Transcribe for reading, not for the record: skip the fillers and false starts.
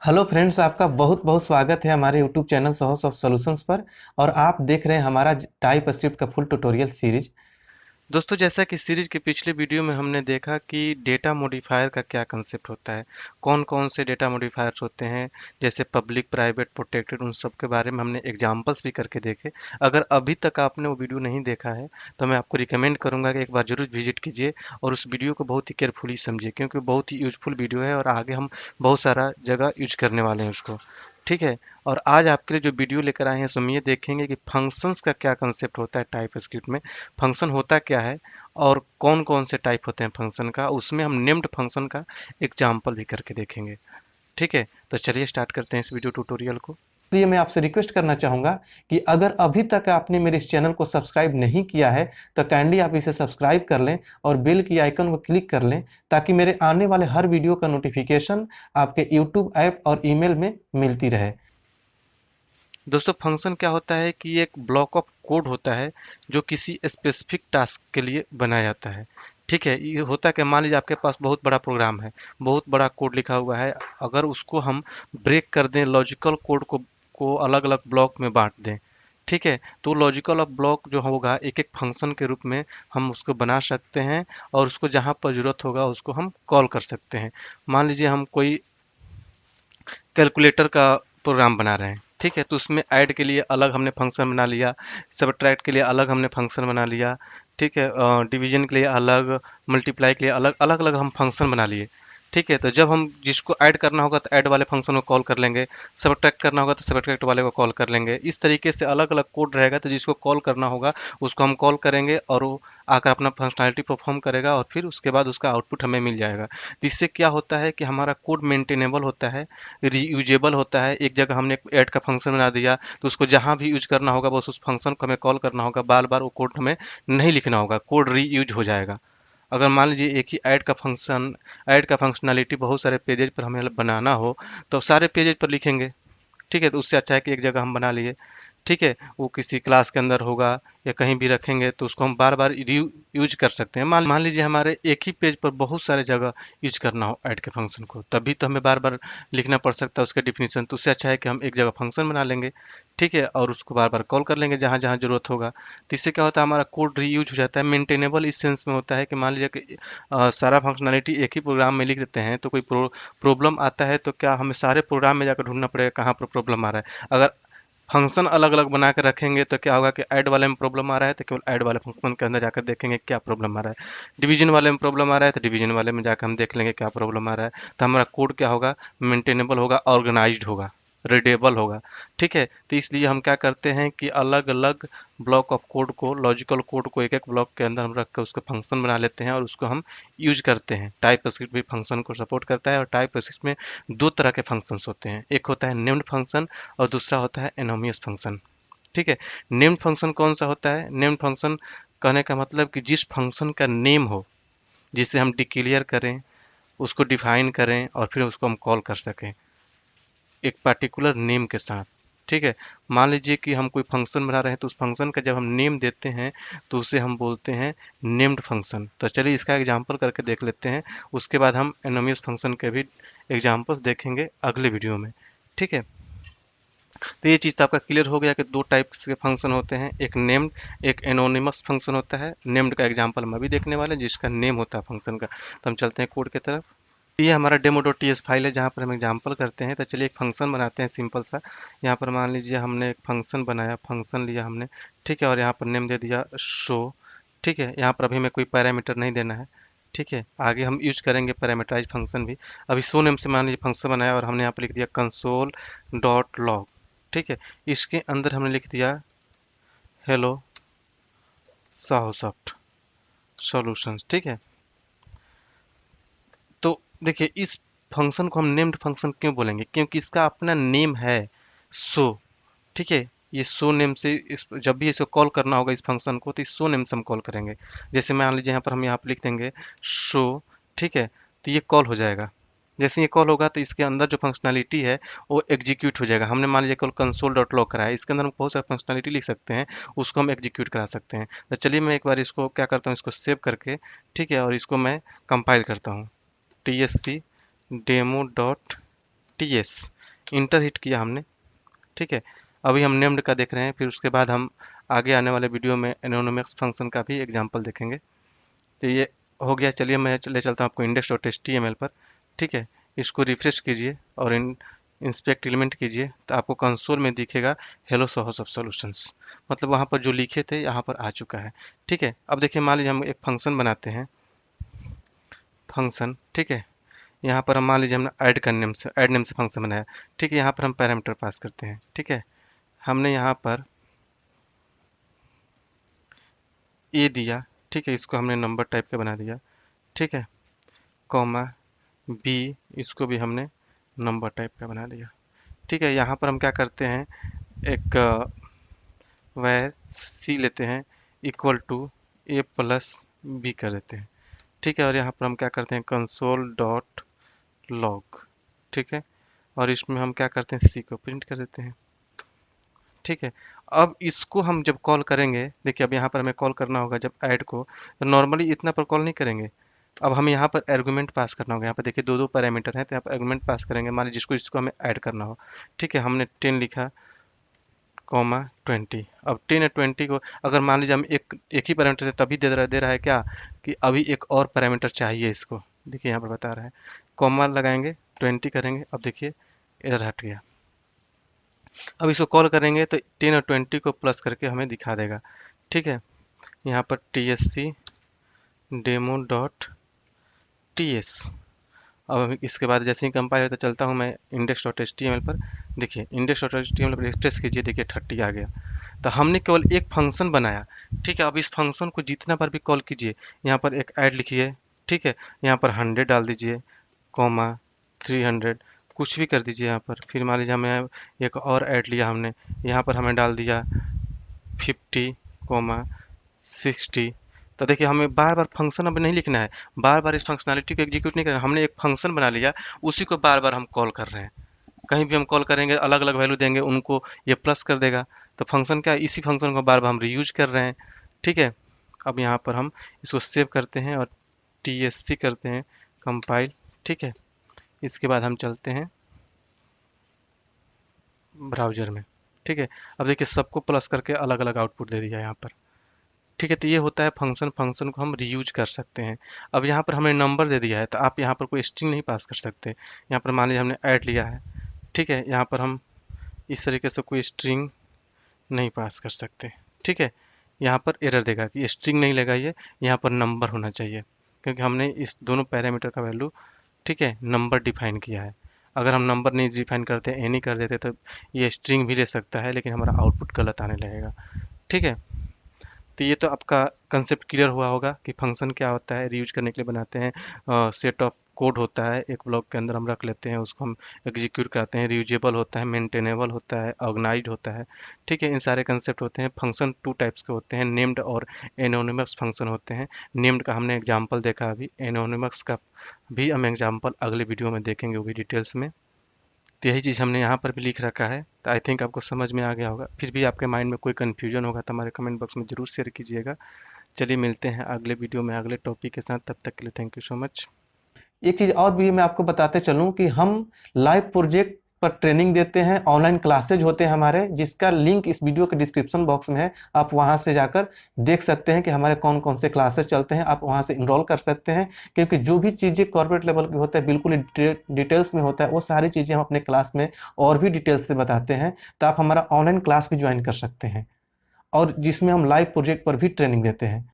Hello friends, आपका बहुत बहुत स्वागत है हमारे YouTube channel source of solutions पर। और आप देख रहे हैं हमारा टाइप स्क्रिप्ट का फुल ट्यूटोरियल सीरीज। दोस्तों, जैसा कि सीरीज के पिछले वीडियो में हमने देखा कि डेटा मॉडिफायर का क्या कंसेप्ट होता है, कौन कौन से डेटा मॉडिफायर्स होते हैं, जैसे पब्लिक, प्राइवेट, प्रोटेक्टेड, उन सब के बारे में हमने एग्जांपल्स भी करके देखे। अगर अभी तक आपने वो वीडियो नहीं देखा है तो मैं आपको रिकमेंड करूंगा कि एक बार जरूर विजिट कीजिए और उस वीडियो को बहुत ही केयरफुली समझिए, क्योंकि बहुत ही यूजफुल वीडियो है और आगे हम बहुत सारा जगह यूज करने वाले हैं उसको। ठीक है। और आज आपके लिए जो वीडियो लेकर आए हैं उसमें ये देखेंगे कि फंक्शंस का क्या कंसेप्ट होता है टाइप स्क्रिप्ट में, फंक्शन होता क्या है और कौन कौन से टाइप होते हैं फंक्शन का, उसमें हम नेम्ड फंक्शन का एग्जाम्पल भी करके देखेंगे। ठीक है, तो चलिए स्टार्ट करते हैं इस वीडियो ट्यूटोरियल को। इसलिए मैं आपसे रिक्वेस्ट करना चाहूँगा कि अगर अभी तक आपने मेरे इस चैनल को सब्सक्राइब नहीं किया है तो काइंडली आप इसे सब्सक्राइब कर लें और बेल की आइकन को क्लिक कर लें, ताकि मेरे आने वाले हर वीडियो का नोटिफिकेशन आपके यूट्यूब ऐप और ईमेल में मिलती रहे। दोस्तों, फंक्शन क्या होता है कि एक ब्लॉक ऑफ कोड होता है जो किसी स्पेसिफिक टास्क के लिए बनाया जाता है। ठीक है, ये होता क्या, मान लीजिए आपके पास बहुत बड़ा प्रोग्राम है, बहुत बड़ा कोड लिखा हुआ है। अगर उसको हम ब्रेक कर दें, लॉजिकल कोड को अलग अलग ब्लॉक में बांट दें, ठीक है, तो लॉजिकल ऑफ ब्लॉक जो होगा एक एक फंक्शन के रूप में हम उसको बना सकते हैं और उसको जहां पर जरूरत होगा उसको हम कॉल कर सकते हैं। मान लीजिए हम कोई कैलकुलेटर का प्रोग्राम बना रहे हैं, ठीक है, तो उसमें ऐड के लिए अलग हमने फंक्शन बना लिया, सब्ट्रैक्ट के लिए अलग हमने फंक्शन बना लिया, ठीक है, डिवीजन के लिए अलग, मल्टीप्लाई के लिए अलग, अलग अलग हम फंक्शन बना लिए। ठीक है, तो जब हम जिसको ऐड करना होगा तो ऐड वाले फंक्शन को कॉल कर लेंगे, सब्ट्रैक्ट करना होगा तो सब्ट्रैक्ट वाले को कॉल कर लेंगे। इस तरीके से अलग अलग कोड रहेगा, तो जिसको कॉल करना होगा उसको हम कॉल करेंगे और वो आकर अपना फंक्शनैलिटी परफॉर्म करेगा और फिर उसके बाद उसका आउटपुट हमें मिल जाएगा। तो इससे क्या होता है कि हमारा कोड मेंटेनेबल होता है, रीयूजेबल होता है। एक जगह हमने ऐड का फंक्शन बना दिया तो उसको जहां भी यूज करना होगा बस उस फंक्शन को हमें कॉल करना होगा, बार बार वो कोड हमें नहीं लिखना होगा, कोड रीयूज हो जाएगा। अगर मान लीजिए एक ही ऐड का फंक्शनैलिटी बहुत सारे पेजेज पर हमें बनाना हो तो सारे पेजेज पर लिखेंगे। ठीक है, तो उससे अच्छा है कि एक जगह हम बना लिए। ठीक है, वो किसी क्लास के अंदर होगा या कहीं भी रखेंगे तो उसको हम बार बार यूज कर सकते हैं। मान लीजिए हमारे एक ही पेज पर बहुत सारे जगह यूज करना हो ऐड के फंक्शन को, तभी तो हमें बार बार लिखना पड़ सकता है उसका डिफिनीशन। तो उससे अच्छा है कि हम एक जगह फंक्शन बना लेंगे, ठीक है, और उसको बार बार कॉल कर लेंगे जहां जहां जरूरत होगा। तो इससे क्या होता है, हमारा कोड रीयूज हो जाता है। मेंटेनेबल इस सेंस में होता है कि मान लीजिए कि सारा फंक्शनैलिटी एक ही प्रोग्राम में लिख देते हैं तो कोई प्रॉब्लम आता है तो क्या हमें सारे प्रोग्राम में जाकर ढूंढना पड़ेगा कहाँ पर प्रॉब्लम आ रहा है। अगर फंक्शन अलग अलग बना के रखेंगे तो क्या होगा कि ऐड वाले में प्रॉब्लम आ रहा है तो केवल ऐड वाले फंक्शन के अंदर जाकर देखेंगे क्या प्रॉब्लम आ रहा है, डिवीजन वाले में प्रॉब्लम आ रहा है तो डिवीजन वाले में जाकर हम देख लेंगे क्या प्रॉब्लम आ रहा है। तो हमारा कोड क्या होगा, मेंटेनेबल होगा, ऑर्गेनाइज्ड होगा, रीडेबल होगा। ठीक है, तो इसलिए हम क्या करते हैं कि अलग अलग ब्लॉक ऑफ कोड को, लॉजिकल कोड को एक एक ब्लॉक के अंदर हम रख कर उसको फंक्शन बना लेते हैं और उसको हम यूज करते हैं। टाइप स्क्रिप्ट भी फंक्शन को सपोर्ट करता है और टाइप स्क्रिप्ट में दो तरह के फंक्शंस होते हैं, एक होता है नेम्ड फंक्शन और दूसरा होता है एनोनिमस फंक्शन। ठीक है, नेम्ड फंक्शन कौन सा होता है, नेम्ड फंक्शन कहने का मतलब कि जिस फंक्शन का नेम हो, जिसे हम डिक्लेयर करें, उसको डिफाइन करें और फिर उसको हम कॉल कर सकें एक पर्टिकुलर नेम के साथ। ठीक है, मान लीजिए कि हम कोई फंक्शन बना रहे हैं तो उस फंक्शन का जब हम नेम देते हैं तो उसे हम बोलते हैं नेम्ड फंक्शन। तो चलिए इसका एग्जांपल करके देख लेते हैं, उसके बाद हम एनोनिमस फंक्शन के भी एग्जांपल्स देखेंगे अगले वीडियो में। ठीक है, तो ये चीज़ तो आपका क्लियर हो गया कि दो टाइप्स के फंक्शन होते हैं, एक नेम्ड, एक एनोनिमस फंक्शन होता है। नेम्ड का एग्जांपल हम अभी देखने वाले हैं जिसका नेम होता है फंक्शन का। तो हम चलते हैं कोड की तरफ। ये हमारा demo dot T S file है जहाँ पर हम एग्जांपल करते हैं। तो चलिए एक फंक्शन बनाते हैं सिंपल सा। यहाँ पर मान लीजिए हमने एक फंक्शन बनाया, फंक्शन लिया हमने, ठीक है, और यहाँ पर नेम दे दिया शो। ठीक है, यहाँ पर अभी हमें कोई पैरामीटर नहीं देना है। ठीक है, आगे हम यूज करेंगे पैरामीटराइज फंक्शन भी। अभी शो नेम से मान लीजिए फंक्शन बनाया और हमने यहाँ पर लिख दिया कंसोल डॉट लॉग। ठीक है, इसके अंदर हमने लिख दिया हेलो साहोसॉफ्ट सॉल्यूशंस। ठीक है, तो देखिए इस फंक्शन को हम नेम्ड फंक्शन क्यों बोलेंगे, क्योंकि इसका अपना नेम है सो। ठीक है, ये सो नेम से जब भी इसको कॉल करना होगा इस फंक्शन को तो इस सो नेम से हम कॉल करेंगे। जैसे मान लीजिए यहाँ पर लिख देंगे शो। ठीक है, तो ये कॉल हो जाएगा। जैसे ये कॉल होगा तो इसके अंदर जो फंक्शनैलिटी है वो एग्जीक्यूट हो जाएगा। हमने मान लीजिए कल कंसोल डॉट लॉग कराया, इसके अंदर हम बहुत सारा फंक्शनैलिटी लिख सकते हैं, उसको हम एग्जीक्यूट करा सकते हैं। तो चलिए मैं एक बार इसको क्या करता हूँ, इसको सेव करके, ठीक है, और इसको मैं कंपाइल करता हूँ। T S C demo dot TS enter hit किया हमने, ठीक है। अभी हम नेम्ड का देख रहे हैं, फिर उसके बाद हम आगे आने वाले वीडियो में एनोनिमस फंक्शन का भी एग्जांपल देखेंगे। तो ये हो गया। चलिए मैं ले चलता हूँ आपको index.html पर, ठीक है। इसको रिफ्रेश कीजिए और इंस्पेक्ट एलिमेंट कीजिए, तो आपको कंसोल में दिखेगा हेलो सोहो सब सॉल्यूशंस, मतलब वहाँ पर जो लिखे थे यहाँ पर आ चुका है, ठीक है। अब देखिए मान लीजिए हम एक फंक्शन बनाते हैं, फंक्शन, ठीक है। यहाँ पर हम मान लीजिए हमने ऐड नेम से फंक्शन बनाया, ठीक है। यहाँ पर हम पैरामीटर पास करते हैं, ठीक है। हमने यहाँ पर ए दिया, ठीक है। इसको हमने नंबर टाइप का बना दिया, ठीक है। कॉमा बी, इसको भी हमने नंबर टाइप का बना दिया, ठीक है। यहाँ पर हम क्या करते हैं, एक वैर सी लेते हैं equal to A plus B कर देते हैं, ठीक है। और यहाँ पर हम क्या करते हैं, कंसोल डॉट लॉग, ठीक है। और इसमें हम क्या करते हैं, सी को प्रिंट कर देते हैं, ठीक है। अब इसको हम जब कॉल करेंगे, देखिए अब यहाँ पर हमें कॉल करना होगा जब ऐड को, तो नॉर्मली इतना पर कॉल नहीं करेंगे। अब हमें यहाँ पर आर्गुमेंट पास करना होगा। यहाँ पर देखिए दो दो पैरामीटर हैं, तो यहाँ पर आर्गुमेंट पास करेंगे, मान लीजिए जिसको इसको हमें ऐड करना हो, ठीक है। हमने 10 लिखा, कॉमा 20। अब 10 और 20 को अगर मान लीजिए हम एक ही पैरामीटर से तभी दे रहा है क्या, कि अभी एक और पैरामीटर चाहिए इसको, देखिए यहाँ पर बता रहा है, कॉमा लगाएंगे 20 करेंगे, अब देखिए एरर हट गया। अब इसको कॉल करेंगे तो 10 और 20 को प्लस करके हमें दिखा देगा, ठीक है। यहाँ पर TSC डेमो डॉट TS। अब इसके बाद जैसे ही कंपाइल होता चलता हूँ मैं index.html पर, देखिए index.html पर रिफ्रेश कीजिए, देखिए 30 आ गया। तो हमने केवल एक फंक्शन बनाया, ठीक है। अब इस फंक्शन को जितना बार भी कॉल कीजिए, यहाँ पर एक ऐड लिखिए, ठीक है। यहाँ पर 100 डाल दीजिए, कॉमा 300, कुछ भी कर दीजिए यहाँ पर। फिर मान लीजिए हमें एक और ऐड लिया हमने, यहाँ पर हमें डाल दिया 50, कॉमा 60। तो देखिए हमें बार बार फंक्शन अब नहीं लिखना है, बार बार इस फंक्शनैलिटी को एग्जीक्यूट नहीं करना है। हमने एक फंक्शन बना लिया, उसी को बार बार हम कॉल कर रहे हैं। कहीं भी हम कॉल करेंगे अलग अलग वैल्यू देंगे, उनको ये प्लस कर देगा। तो फंक्शन क्या है, इसी फंक्शन को बार बार हम रीयूज कर रहे हैं, ठीक है। अब यहाँ पर हम इसको सेव करते हैं और TSC करते हैं कंपाइल, ठीक है। इसके बाद हम चलते हैं ब्राउजर में, ठीक है। अब देखिए सबको प्लस करके अलग अलग आउटपुट दे दिया यहाँ पर, ठीक है। तो ये होता है फंक्शन, फंक्शन को हम रीयूज कर सकते हैं। अब यहाँ पर हमने नंबर दे दिया है, तो आप यहाँ पर कोई स्ट्रिंग नहीं पास कर सकते। यहाँ पर मान लीजिए हमने ऐड लिया है, ठीक है। यहाँ पर हम इस तरीके से कोई स्ट्रिंग नहीं पास कर सकते, ठीक है। यहाँ पर एरर देगा कि स्ट्रिंग नहीं लगाइए, यहाँ पर नंबर होना चाहिए, क्योंकि हमने इस दोनों पैरामीटर का वैल्यू, ठीक है, नंबर डिफाइन किया है। अगर हम नंबर नहीं डिफाइन करते, एनी कर देते, तो ये स्ट्रिंग भी ले सकता है, लेकिन हमारा आउटपुट गलत आने लगेगा, ठीक है। तो ये तो आपका कंसेप्ट क्लियर हुआ होगा कि फंक्शन क्या होता है, रीयूज करने के लिए बनाते हैं। सेट ऑफ कोड होता है, एक ब्लॉक के अंदर हम रख लेते हैं, उसको हम एग्जीक्यूट कराते हैं। रीयूजेबल होता है, मेंटेनेबल होता है, ऑर्गेनाइज्ड होता है, ठीक है। इन सारे कंसेप्ट होते हैं। फंक्शन टू टाइप्स के होते हैं, नेम्ड और एनोनिमस फंक्शन होते हैं। नेम्ड का हमने एग्जाम्पल देखा, अभी एनोनिमस का भी हम एग्जाम्पल अगले वीडियो में देखेंगे, वो भी डिटेल्स में। तो यही चीज़ हमने यहाँ पर भी लिख रखा है, तो आई थिंक आपको समझ में आ गया होगा। फिर भी आपके माइंड में कोई कन्फ्यूजन होगा तो हमारे कमेंट बॉक्स में ज़रूर शेयर कीजिएगा। चलिए मिलते हैं अगले वीडियो में अगले टॉपिक के साथ, तब तक के लिए थैंक यू सो मच। एक चीज़ और भी मैं आपको बताते चलूँ कि हम लाइव प्रोजेक्ट पर ट्रेनिंग देते हैं, ऑनलाइन क्लासेज होते हैं हमारे, जिसका लिंक इस वीडियो के डिस्क्रिप्शन बॉक्स में है। आप वहां से जाकर देख सकते हैं कि हमारे कौन कौन से क्लासेस चलते हैं, आप वहां से इनरोल कर सकते हैं। क्योंकि जो भी चीज़ें कॉर्पोरेट लेवल की होता है बिल्कुल डिटेल्स में होता है, वो सारी चीज़ें हम अपने क्लास में और भी डिटेल्स से बताते हैं। तो आप हमारा ऑनलाइन क्लास भी ज्वाइन कर सकते हैं, और जिसमें हम लाइव प्रोजेक्ट पर भी ट्रेनिंग देते हैं।